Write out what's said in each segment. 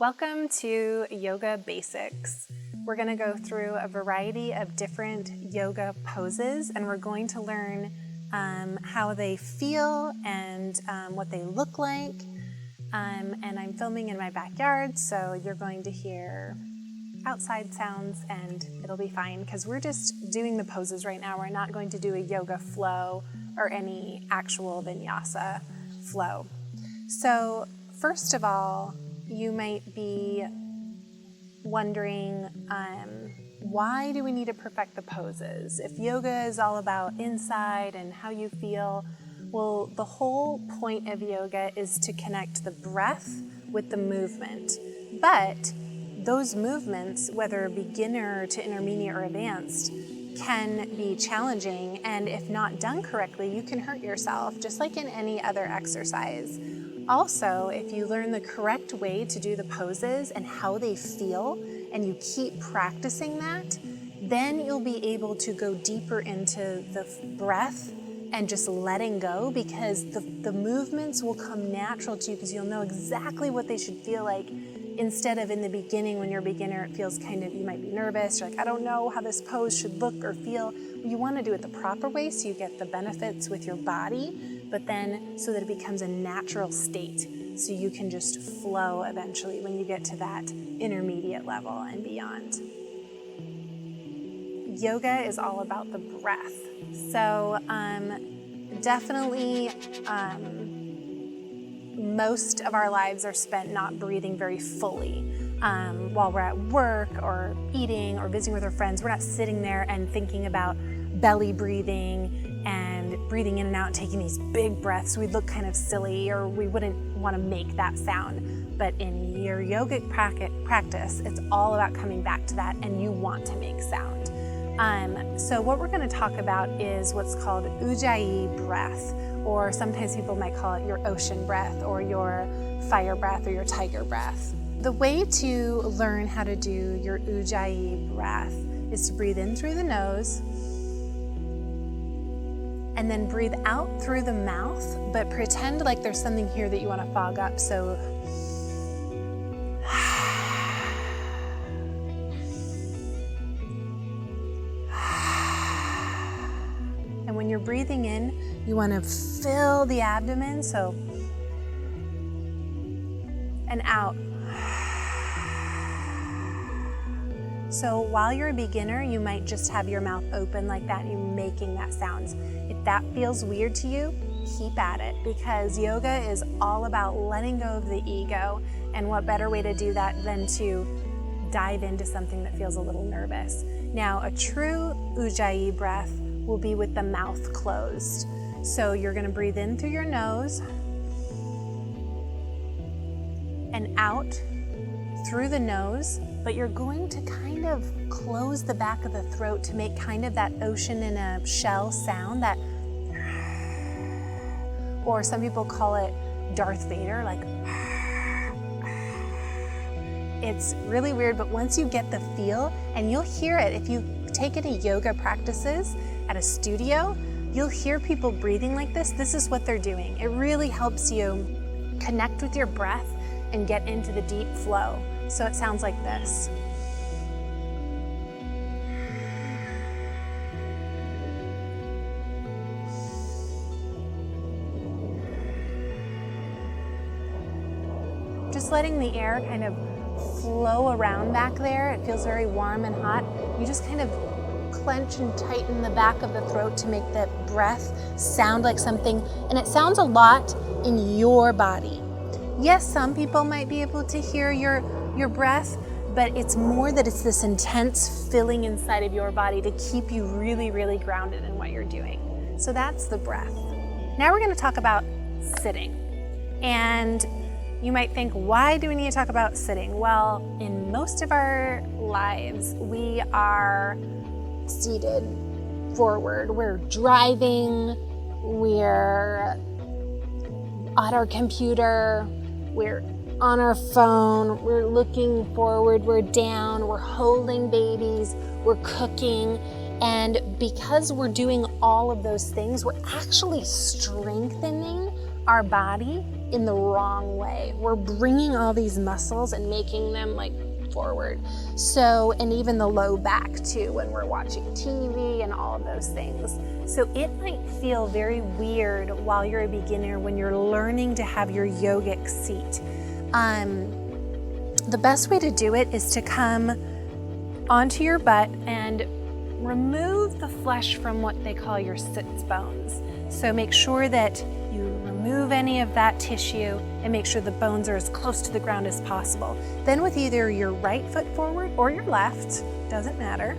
Welcome to Yoga Basics. We're going to go through a variety of different yoga poses, and we're going to learn how they feel and what they look like. And I'm filming in my backyard, so you're going to hear outside sounds, and it'll be fine because we're just doing the poses right now. We're not going to do a yoga flow or any actual vinyasa flow. So first of all, you might be wondering, why do we need to perfect the poses? If yoga is all about inside and how you feel, well, the whole point of yoga is to connect the breath with the movement. But those movements, whether beginner to intermediate or advanced, can be challenging, and if not done correctly, you can hurt yourself, just like in any other exercise. Also, if you learn the correct way to do the poses and how they feel, and you keep practicing that, then you'll be able to go deeper into the breath and just letting go, because the movements will come natural to you because you'll know exactly what they should feel like, instead of in the beginning when you're a beginner, it feels kind of, you might be nervous, you're like, I don't know how this pose should look or feel. You want to do it the proper way so you get the benefits with your body, but then so that it becomes a natural state so you can just flow eventually when you get to that intermediate level and beyond. Yoga is all about the breath. So definitely most of our lives are spent not breathing very fully. While we're at work or eating or visiting with our friends, we're not sitting there and thinking about belly breathing and breathing in and out, taking these big breaths. We'd look kind of silly, or we wouldn't want to make that sound. But in your yogic practice, it's all about coming back to that, and you want to make sound. So what we're going to talk about is what's called Ujjayi breath, or sometimes people might call it your ocean breath or your fire breath or your tiger breath. The way to learn how to do your Ujjayi breath is to breathe in through the nose and then breathe out through the mouth, but pretend like there's something here that you want to fog up. So and when you're breathing in, you want to fill the abdomen, so, and out. So while you're a beginner, you might just have your mouth open like that, and you're making that sound. If that feels weird to you, keep at it, because yoga is all about letting go of the ego, and what better way to do that than to dive into something that feels a little nervous. Now, a true Ujjayi breath will be with the mouth closed. So you're going to breathe in through your nose and out through the nose, but you're going to kind of close the back of the throat to make kind of that ocean in a shell sound, that, or some people call it Darth Vader, like. It's really weird, but once you get the feel, and you'll hear it if you take any yoga practices at a studio, you'll hear people breathing like this. This is what they're doing. It really helps you connect with your breath and get into the deep flow. So it sounds like this. Just letting the air kind of flow around back there. It feels very warm and hot. You just kind of clench and tighten the back of the throat to make that breath sound like something, and it sounds a lot in your body. Yes, some people might be able to hear your breath, but it's more that it's this intense filling inside of your body to keep you really, really grounded in what you're doing. So that's the breath. Now we're going to talk about sitting. And you might think, why do we need to talk about sitting? Well, in most of our lives, we are seated forward. We're driving, we're at our computer, we're on our phone, we're looking forward, we're down, we're holding babies, we're cooking. And because we're doing all of those things, we're actually strengthening our body in the wrong way. We're bringing all these muscles and making them like forward. So, and even the low back too when we're watching TV and all of those things. So it might feel very weird while you're a beginner when you're learning to have your yogic seat. The best way to do it is to come onto your butt and remove the flesh from what they call your sits bones. So make sure that you remove any of that tissue and make sure the bones are as close to the ground as possible. Then with either your right foot forward or your left, doesn't matter.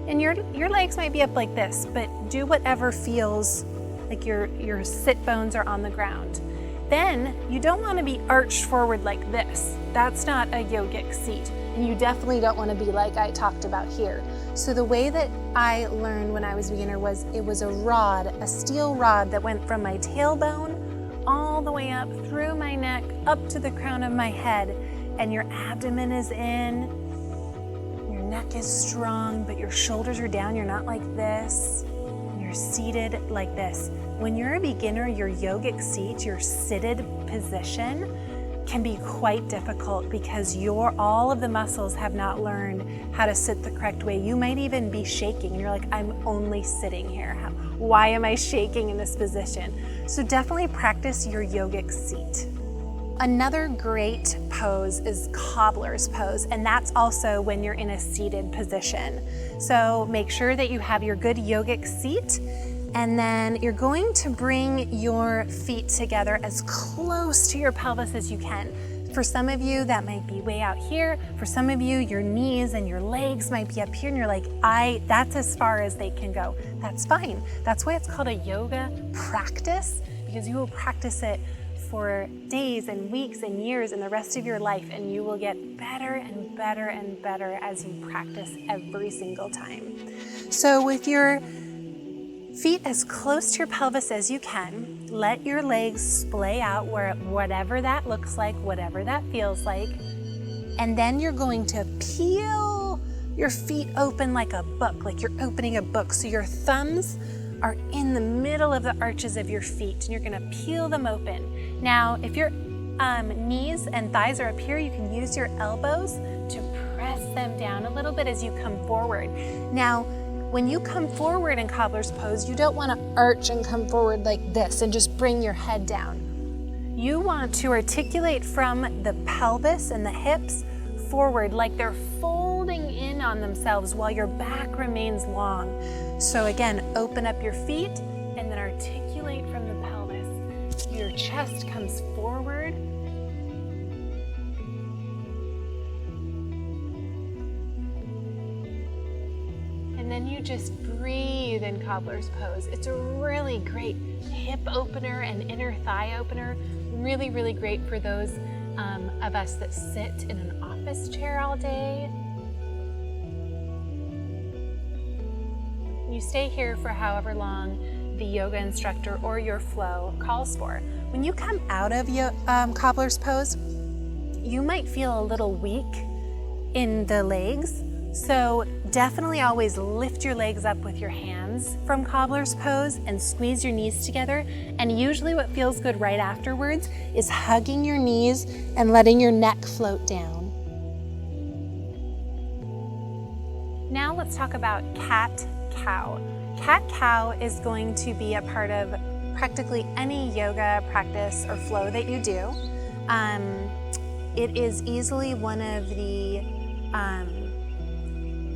And your legs might be up like this, but do whatever feels like your sit bones are on the ground. Then you don't want to be arched forward like this. That's not a yogic seat. And you definitely don't want to be like I talked about here. So the way that I learned when I was a beginner was it was a rod, a steel rod that went from my tailbone all the way up through my neck, up to the crown of my head. And your abdomen is in, your neck is strong, but your shoulders are down. You're not like this. You're seated like this. When you're a beginner, your yogic seat, your seated position, can be quite difficult because all of the muscles have not learned how to sit the correct way. You might even be shaking and you're like, I'm only sitting here. Why am I shaking in this position? So definitely practice your yogic seat. Another great pose is cobbler's pose, and that's also when you're in a seated position. So make sure that you have your good yogic seat, and then you're going to bring your feet together as close to your pelvis as you can. For some of you, that might be way out here. For some of you, your knees and your legs might be up here, and you're like, that's as far as they can go. That's fine. That's why it's called a yoga practice, because you will practice it for days and weeks and years and the rest of your life, and you will get better and better and better as you practice every single time. So with your feet as close to your pelvis as you can, let your legs splay out whatever that looks like, whatever that feels like, and then you're going to peel your feet open like a book, like you're opening a book. So your thumbs are in the middle of the arches of your feet, and you're gonna peel them open. Now, if your knees and thighs are up here, you can use your elbows to press them down a little bit as you come forward. Now, when you come forward in cobbler's pose, you don't wanna arch and come forward like this and just bring your head down. You want to articulate from the pelvis and the hips forward like they're folding in on themselves while your back remains long. So again, open up your feet and then articulate from the pelvis. Your chest comes forward. And then you just breathe in cobbler's pose. It's a really great hip opener and inner thigh opener. Really, really great for those of us that sit in an office chair all day. You stay here for however long the yoga instructor or your flow calls for. When you come out of cobbler's pose, you might feel a little weak in the legs. So definitely always lift your legs up with your hands from cobbler's pose and squeeze your knees together. And usually what feels good right afterwards is hugging your knees and letting your neck float down. Now let's talk about cat-cow. Cat-cow is going to be a part of practically any yoga practice or flow that you do. It is easily one of the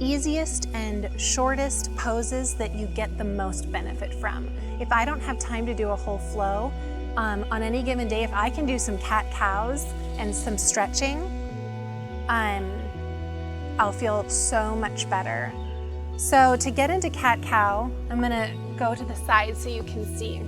easiest and shortest poses that you get the most benefit from. If I don't have time to do a whole flow, on any given day, if I can do some cat-cows and some stretching, I'll feel so much better. So to get into cat-cow, I'm gonna go to the side so you can see.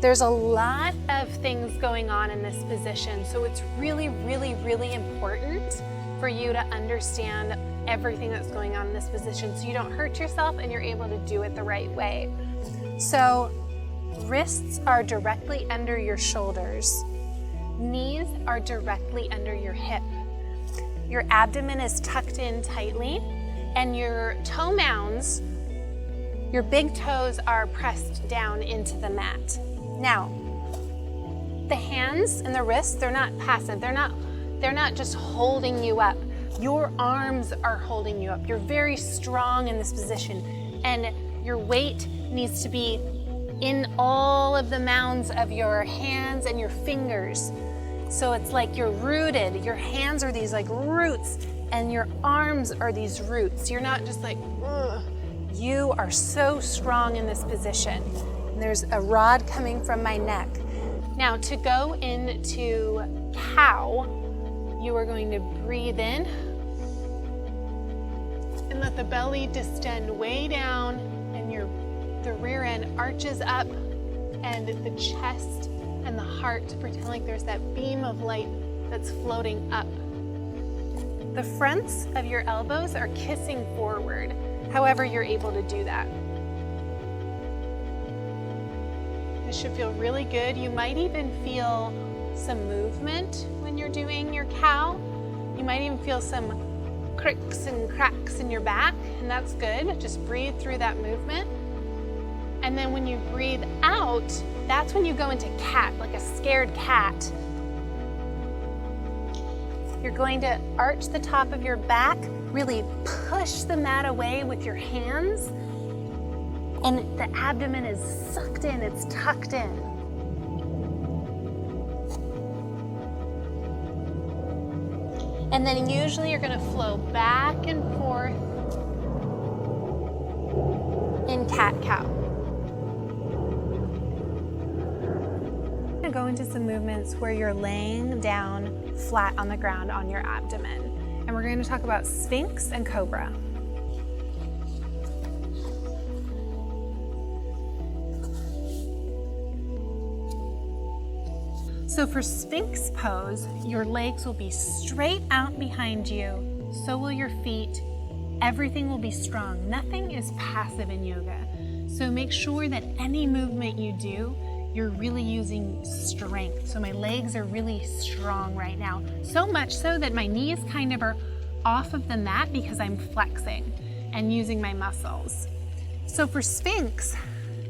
There's a lot of things going on in this position, so it's really, really, really important for you to understand everything that's going on in this position so you don't hurt yourself and you're able to do it the right way. So wrists are directly under your shoulders. Knees are directly under your hip. Your abdomen is tucked in tightly, and your toe mounds, your big toes are pressed down into the mat. Now, The hands and the wrists, they're not passive. They're not just holding you up. Your arms are holding you up. You're very strong in this position, and your weight needs to be in all of the mounds of your hands and your fingers. So it's like you're rooted. Your hands are these like roots, and your arms are these roots. You're not just like, ugh. You are so strong in this position. And there's a rod coming from my neck. Now to go into cow, you are going to breathe in and let the belly distend way down, and the rear end arches up, and the chest and the heart pretend like there's that beam of light that's floating up. The fronts of your elbows are kissing forward, however you're able to do that. This should feel really good. You might even feel some movement when you're doing your cow. You might even feel some cricks and cracks in your back, and that's good. Just breathe through that movement. And then when you breathe out, that's when you go into cat, like a scared cat. You're going to arch the top of your back, really push the mat away with your hands, and the abdomen is sucked in, it's tucked in. And then usually you're going to flow back and forth in cat-cow. I'm going to go into some movements where you're laying down flat on the ground on your abdomen. And we're going to talk about Sphinx and Cobra. So for Sphinx pose, your legs will be straight out behind you, so will your feet. Everything will be strong. Nothing is passive in yoga. So make sure that any movement you do, you're really using strength. So my legs are really strong right now. So much so that my knees kind of are off of the mat because I'm flexing and using my muscles. So for Sphinx,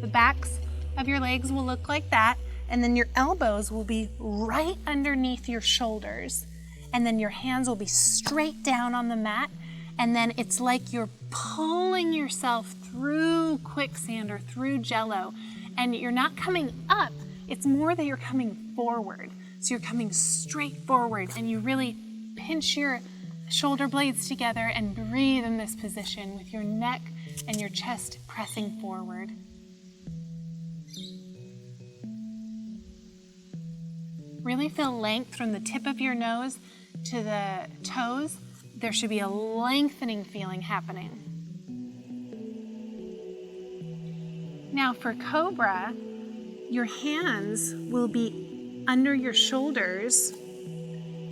the backs of your legs will look like that, and then your elbows will be right underneath your shoulders, and then your hands will be straight down on the mat, and then it's like you're pulling yourself through quicksand or through jello, and you're not coming up, it's more that you're coming forward. So you're coming straight forward, and you really pinch your shoulder blades together and breathe in this position with your neck and your chest pressing forward. Really feel length from the tip of your nose to the toes. There should be a lengthening feeling happening. Now for Cobra, your hands will be under your shoulders,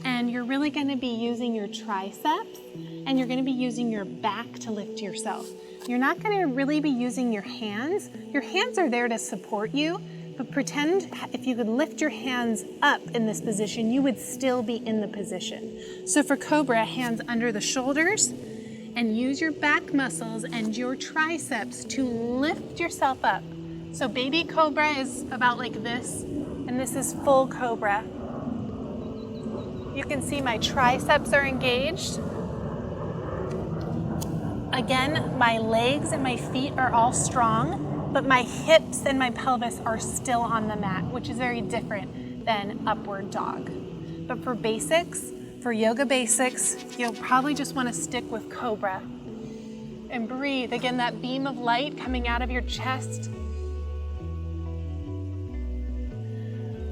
and you're really going to be using your triceps, and you're going to be using your back to lift yourself. You're not going to really be using your hands. Your hands are there to support you, but pretend if you could lift your hands up in this position, you would still be in the position. So for Cobra, hands under the shoulders, and use your back muscles and your triceps to lift yourself up. So baby Cobra is about like this, and this is full Cobra. You can see my triceps are engaged. Again, my legs and my feet are all strong, but my hips and my pelvis are still on the mat, which is very different than upward dog. But for basics, for yoga basics, you'll probably just want to stick with Cobra. And breathe. Again, that beam of light coming out of your chest.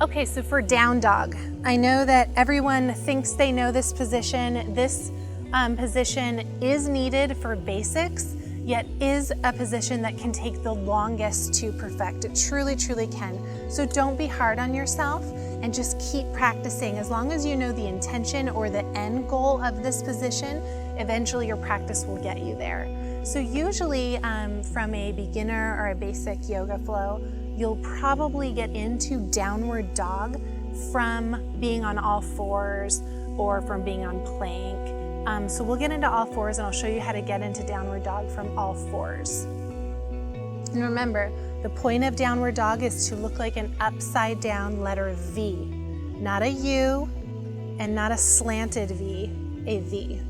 Okay, so for down dog, I know that everyone thinks they know this position. This position is needed for basics, yet is a position that can take the longest to perfect. It truly, truly can. So don't be hard on yourself and just keep practicing. As long as you know the intention or the end goal of this position, eventually your practice will get you there. So usually from a beginner or a basic yoga flow, you'll probably get into downward dog from being on all fours or from being on plank. So we'll get into all fours, and I'll show you how to get into downward dog from all fours. And remember, The point of downward dog is to look like an upside down letter V, not a U and not a slanted V, a V.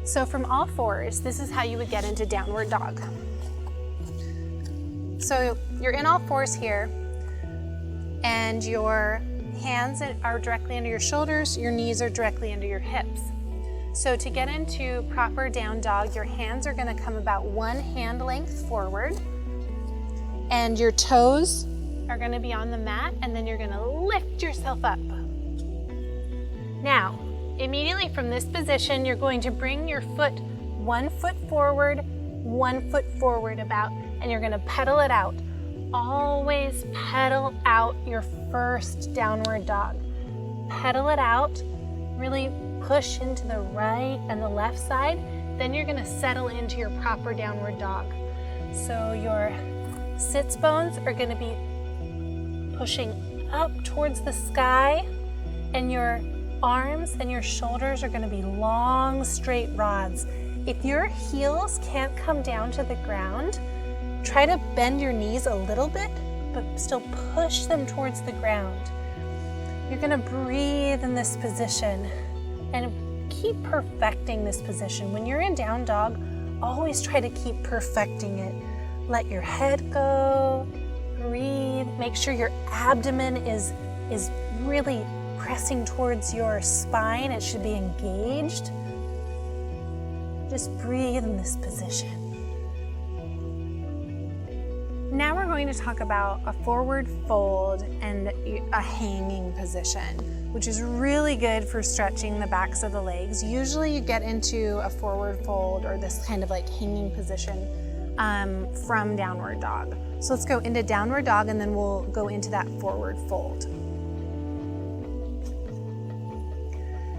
So from all fours, this is how you would get into downward dog. So you're in all fours here, and your hands are directly under your shoulders, your knees are directly under your hips. So to get into proper down dog, your hands are gonna come about 1 hand length forward, and your toes are gonna be on the mat, and then you're gonna lift yourself up. Now, immediately from this position, you're going to bring your foot 1 foot forward, 1 foot forward about, and you're gonna pedal it out. Always pedal out your first downward dog. Pedal it out, really push into the right and the left side, then you're gonna settle into your proper downward dog. So your sits bones are gonna be pushing up towards the sky, and your arms and your shoulders are gonna be long, straight rods. If your heels can't come down to the ground, try to bend your knees a little bit, but still push them towards the ground. You're gonna breathe in this position and keep perfecting this position. When you're in down dog, always try to keep perfecting it. Let your head go, breathe, make sure your abdomen is really pressing towards your spine. It should be engaged. Just breathe in this position. Now we're going to talk about a forward fold and a hanging position, which is really good for stretching the backs of the legs. Usually you get into a forward fold or this kind of like hanging position from downward dog. So let's go into downward dog, and then we'll go into that forward fold.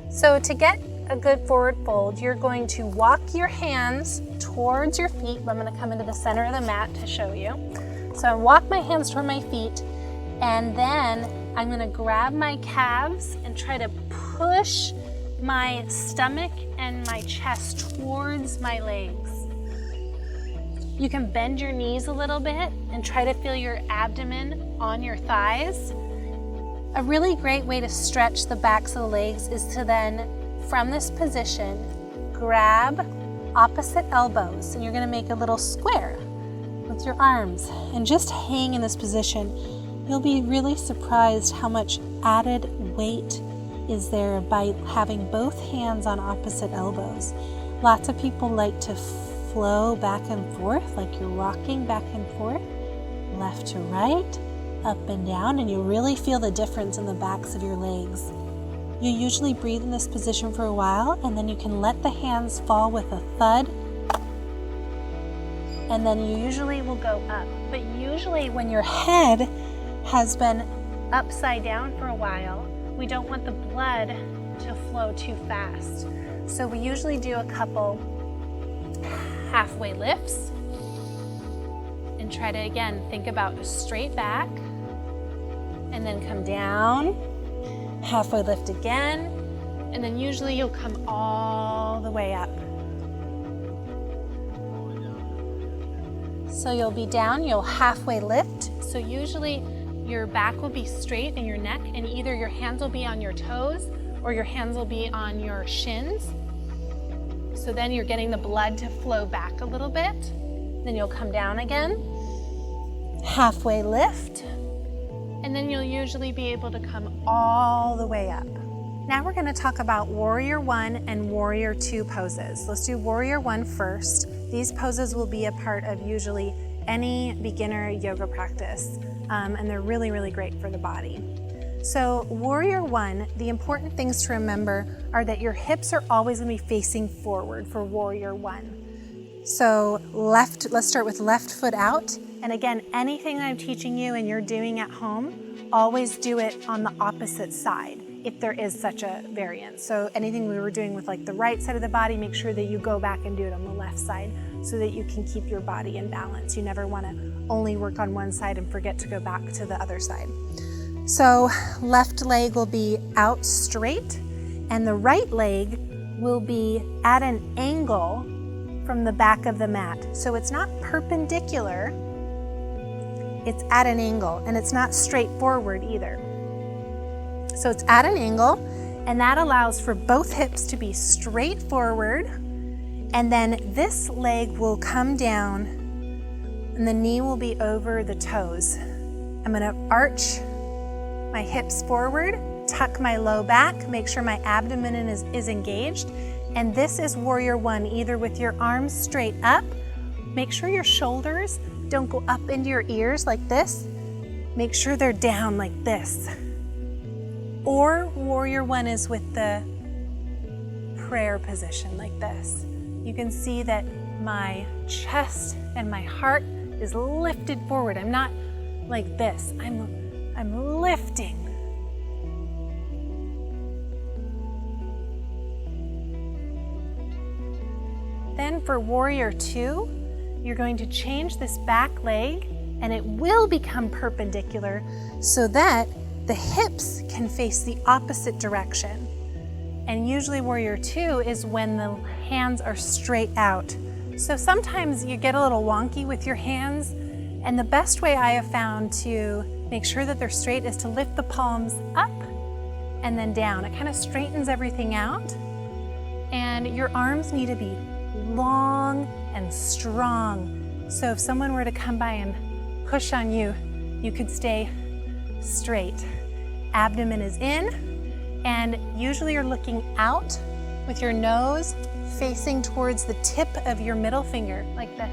So to get a good forward fold, you're going to walk your hands towards your feet. I'm going to come into the center of the mat to show you. So I walk my hands toward my feet, and then I'm going to grab my calves and try to push my stomach and my chest towards my legs. You can bend your knees a little bit and try to feel your abdomen on your thighs. A really great way to stretch the backs of the legs is to then, from this position, grab opposite elbows, and you're going to make a little square with your arms and just hang in this position. You'll be really surprised how much added weight is there by having both hands on opposite elbows. Lots of people like to flow back and forth, like you're rocking back and forth, left to right, up and down, and you really feel the difference in the backs of your legs. You usually breathe in this position for a while, and then you can let the hands fall with a thud, and then you usually will go up. But usually when your head has been upside down for a while, we don't want the blood to flow too fast. So we usually do a couple halfway lifts and try to, again, think about a straight back, and then come down, halfway lift again, and then usually you'll come all the way up. So you'll be down, you'll halfway lift. So usually your back will be straight in your neck, and either your hands will be on your toes or your hands will be on your shins. So then you're getting the blood to flow back a little bit. Then you'll come down again, halfway lift, and then you'll usually be able to come all the way up. Now we're going to talk about Warrior 1 and Warrior 2 poses. Let's do Warrior 1 first. These poses will be a part of usually any beginner yoga practice, and they're really, really great for the body. So Warrior 1, the important things to remember are that your hips are always going to be facing forward for Warrior 1. So let's start with left foot out. And again, anything that I'm teaching you and you're doing at home, always do it on the opposite side if there is such a variance. So anything we were doing with like the right side of the body, make sure that you go back and do it on the left side so that you can keep your body in balance. You never want to only work on one side and forget to go back to the other side. So left leg will be out straight, and the right leg will be at an angle from the back of the mat. So it's not perpendicular, it's at an angle, and it's not straight forward either. So it's at an angle, and that allows for both hips to be straight forward, and then this leg will come down and the knee will be over the toes. I'm gonna arch my hips forward, tuck my low back, make sure my abdomen is engaged, and this is warrior one, either with your arms straight up. Make sure your shoulders don't go up into your ears like this. Make sure they're down like this. Or warrior one is with the prayer position like this. You can see that my chest and my heart is lifted forward. I'm not like this. I'm lifting. Then for warrior two, you're going to change this back leg and it will become perpendicular so that the hips can face the opposite direction. And usually warrior two is when the hands are straight out. So sometimes you get a little wonky with your hands, and the best way I have found to make sure that they're straight is to lift the palms up and then down. It kind of straightens everything out. And your arms need to be long and strong. So if someone were to come by and push on you, you could stay straight. Abdomen is in, and usually you're looking out with your nose facing towards the tip of your middle finger, like this.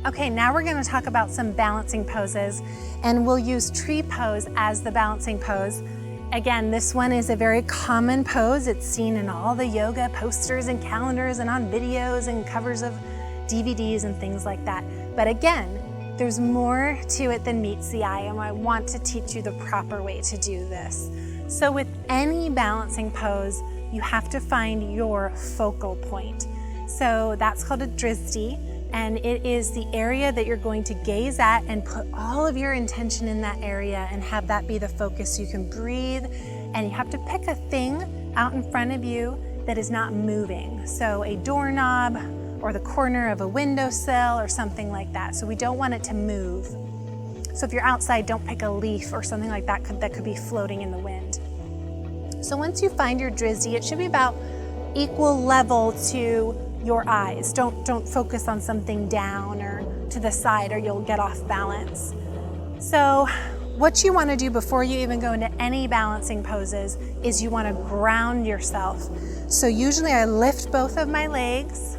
Okay, now we're going to talk about some balancing poses, and we'll use tree pose as the balancing pose. Again, this one is a very common pose. It's seen in all the yoga posters and calendars and on videos and covers of DVDs and things like that. But again, there's more to it than meets the eye, and I want to teach you the proper way to do this. So with any balancing pose, you have to find your focal point. So that's called a drishti, and it is the area that you're going to gaze at and put all of your intention in that area and have that be the focus. You can breathe, and you have to pick a thing out in front of you that is not moving. So a doorknob or the corner of a windowsill or something like that. So we don't want it to move. So if you're outside, don't pick a leaf or something like that that could be floating in the wind. So once you find your drishti, it should be about equal level to your eyes. Don't focus on something down or to the side or you'll get off balance. So what you want to do before you even go into any balancing poses is you want to ground yourself. So usually I lift both of my legs,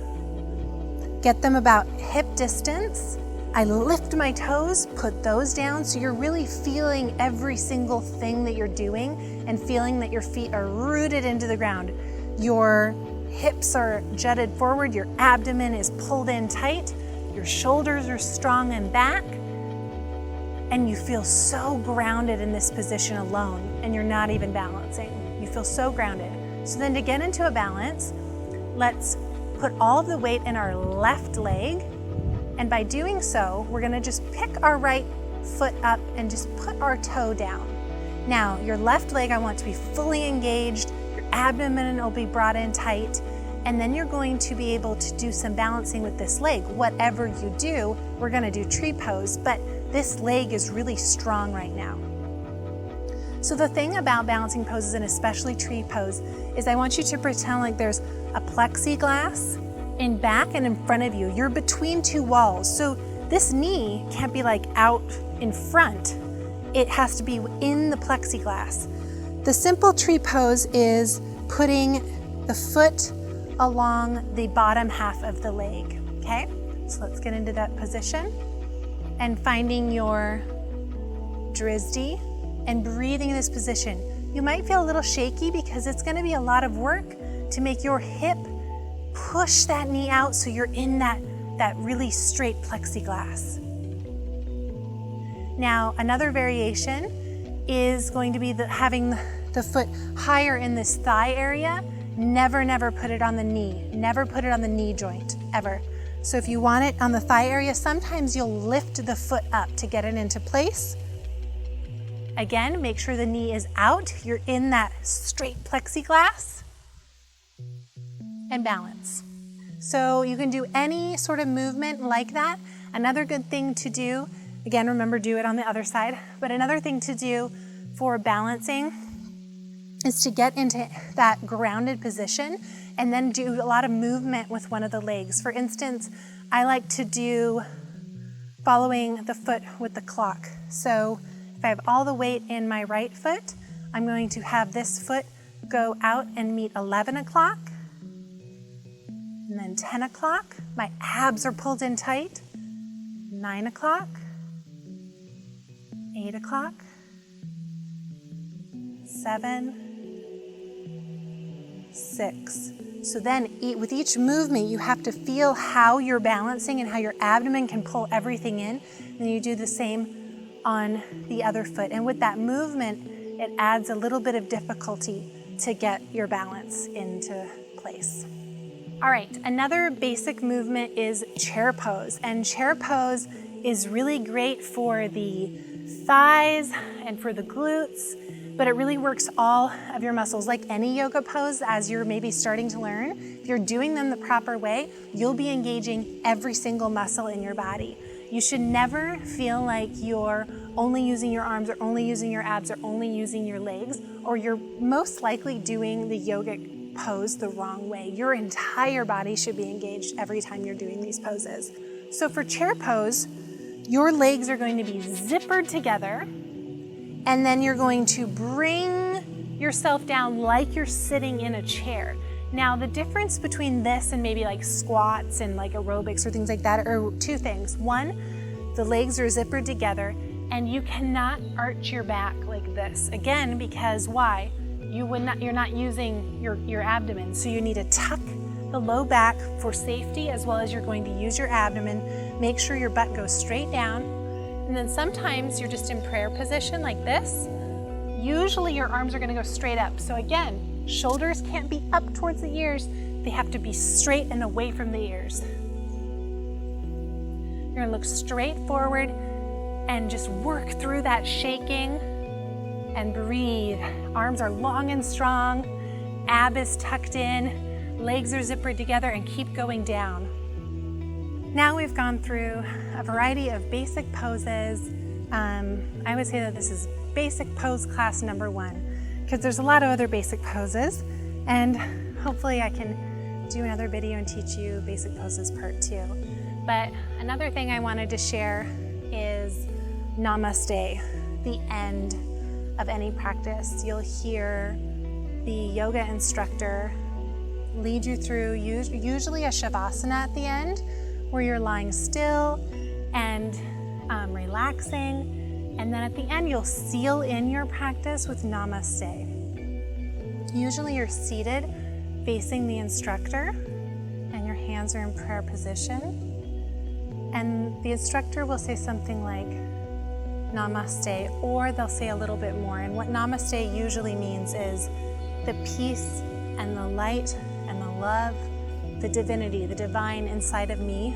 get them about hip distance. I lift my toes, put those down, so you're really feeling every single thing that you're doing and feeling that your feet are rooted into the ground. Your hips are jutted forward, your abdomen is pulled in tight, your shoulders are strong and back, and you feel so grounded in this position alone, and you're not even balancing. You feel so grounded. So then to get into a balance, let's put all of the weight in our left leg, and by doing so, we're gonna just pick our right foot up and just put our toe down. Now, your left leg I want to be fully engaged, your abdomen will be brought in tight, and then you're going to be able to do some balancing with this leg. Whatever you do, we're gonna do tree pose, but this leg is really strong right now. So the thing about balancing poses, and especially tree pose, is I want you to pretend like there's a plexiglass in back and in front of you. You're between two walls. So this knee can't be like out in front. It has to be in the plexiglass. The simple tree pose is putting the foot along the bottom half of the leg, okay? So let's get into that position and finding your drishti and breathing in this position. You might feel a little shaky because it's gonna be a lot of work to make your hip push that knee out so you're in that really straight plexiglass. Now, another variation is going to be having the foot higher in this thigh area. Never put it on the knee. Never put it on the knee joint, ever. So if you want it on the thigh area, sometimes you'll lift the foot up to get it into place. Again, make sure the knee is out. You're in that straight plexiglass. And balance. So you can do any sort of movement like that. Another good thing to do, again, remember, do it on the other side, but another thing to do for balancing is to get into that grounded position and then do a lot of movement with one of the legs. For instance, I like to do following the foot with the clock. So if I have all the weight in my right foot, I'm going to have this foot go out and meet 11 o'clock, and then 10 o'clock. My abs are pulled in tight. 9 o'clock, 8 o'clock, 7, 6. So then with each movement, you have to feel how you're balancing and how your abdomen can pull everything in. And then you do the same on the other foot. And with that movement, it adds a little bit of difficulty to get your balance into place. All right, another basic movement is chair pose. And chair pose is really great for the thighs and for the glutes, but it really works all of your muscles. Like any yoga pose, as you're maybe starting to learn, if you're doing them the proper way, you'll be engaging every single muscle in your body. You should never feel like you're only using your arms or only using your abs or only using your legs, or you're most likely doing the yogic pose the wrong way. Your entire body should be engaged every time you're doing these poses. So for chair pose, your legs are going to be zippered together, and then you're going to bring yourself down like you're sitting in a chair. Now, the difference between this and maybe like squats and like aerobics or things like that are two things. One, the legs are zippered together, and you cannot arch your back like this. Again, because why? You're not using your abdomen, so you need to tuck the low back for safety, as well as you're going to use your abdomen. Make sure your butt goes straight down, and then sometimes you're just in prayer position like this. Usually your arms are going to go straight up. So again, shoulders can't be up towards the ears. They have to be straight and away from the ears. You're going to look straight forward and just work through that shaking and breathe. Arms are long and strong, ab is tucked in, legs are zippered together, and keep going down. Now we've gone through a variety of basic poses. I would say that this is basic pose class number 1, because there's a lot of other basic poses, and hopefully I can do another video and teach you basic poses part 2. But another thing I wanted to share is Namaste, the end of any practice. You'll hear the yoga instructor lead you through usually a shavasana at the end, where you're lying still and relaxing, and then at the end you'll seal in your practice with Namaste. Usually you're seated facing the instructor and your hands are in prayer position, and the instructor will say something like Namaste, or they'll say a little bit more. And what Namaste usually means is the peace and the light and the love, the divinity, the divine inside of me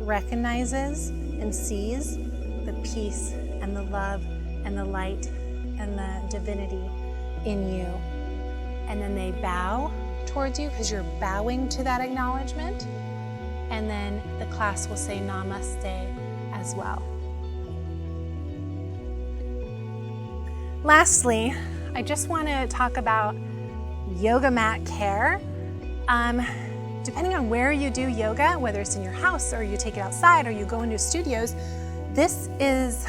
recognizes and sees the peace and the love and the light and the divinity in you. And then they bow towards you because you're bowing to that acknowledgement. And then the class will say Namaste as well. Lastly, I just want to talk about yoga mat care. Depending on where you do yoga, whether it's in your house or you take it outside or you go into studios, this is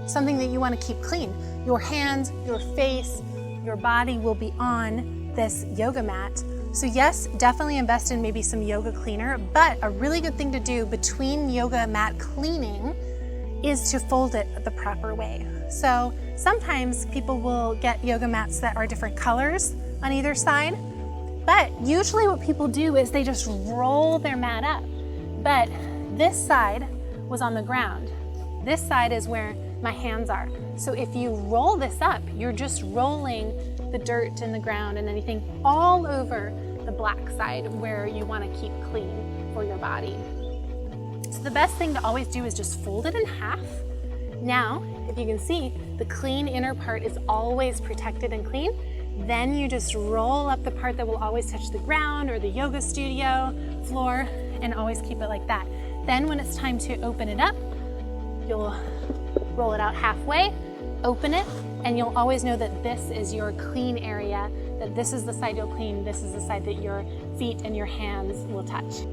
something that you want to keep clean. Your hands, your face, your body will be on this yoga mat. So yes, definitely invest in maybe some yoga cleaner, but a really good thing to do between yoga mat cleaning is to fold it the proper way. So sometimes people will get yoga mats that are different colors on either side, but usually what people do is they just roll their mat up. But this side was on the ground. This side is where my hands are. So if you roll this up, you're just rolling the dirt in the ground and anything all over the black side where you want to keep clean for your body. So the best thing to always do is just fold it in half. Now, if you can see, the clean inner part is always protected and clean. Then you just roll up the part that will always touch the ground or the yoga studio floor, and always keep it like that. Then when it's time to open it up, you'll roll it out halfway, open it, and you'll always know that this is your clean area, that this is the side you'll clean, this is the side that your feet and your hands will touch.